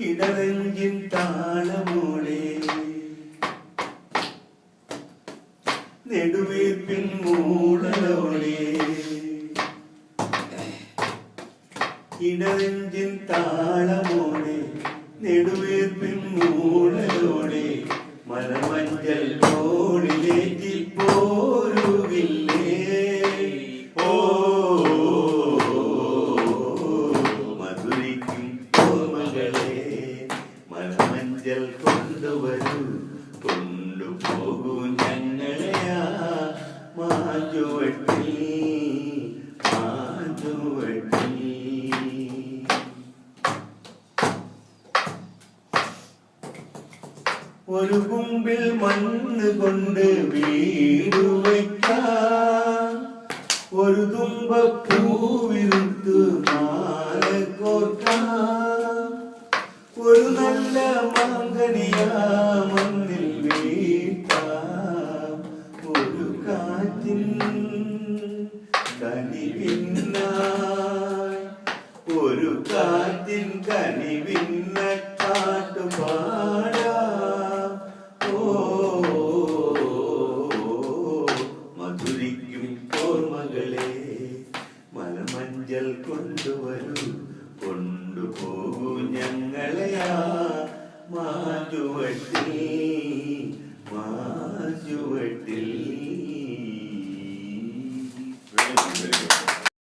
ഇടനെഞ്ചിൻ താളമോടെ നെടുവീർപ്പിൻ മൂളലോടെ ഇടനെഞ്ചിൻ താളമോടെ നെടുവീർപ്പിൻ മൂളലോടെ മലമഞ്ചൽ തോളിലേറ്റി പോരുകില്ലേ ഓ മധുരിക്കും ഓർമ്മകളെ മലമഞ്ചൽ കൊണ്ടുവരൂ കൊണ്ടുപോകൂ ഞങ്ങളെയാ മാഞ്ചുവട്ടിൽ മാഞ്ചുവട്ടിൽ. ഒരു കുമ്പിൽ മണ്ണ് കൊണ്ട് വീട് വയ്ക്കാം, ഒരു തുമ്പപ്പൂവിരുത്ത് മാല കോർക്കാം, ഒരു നല്ല മാങ്കനിയാ മണ്ണിൽ വീട്ടാം, ഒരു കാറ്റിൻ കനിവിന്നായി ഒരു കാറ്റിൻ കനിവിന്ന പാട്ടുപാടാം. ഓ മധുരിക്കും ഓർമ്മകളെ മലമഞ്ചൽ കൊണ്ടുവരൂ കൊണ്ടുപോകൂ ഞങ്ങളെയാ മാഞ്ചുവട്ടിൽ മാഞ്ചുവട്ടിൽ.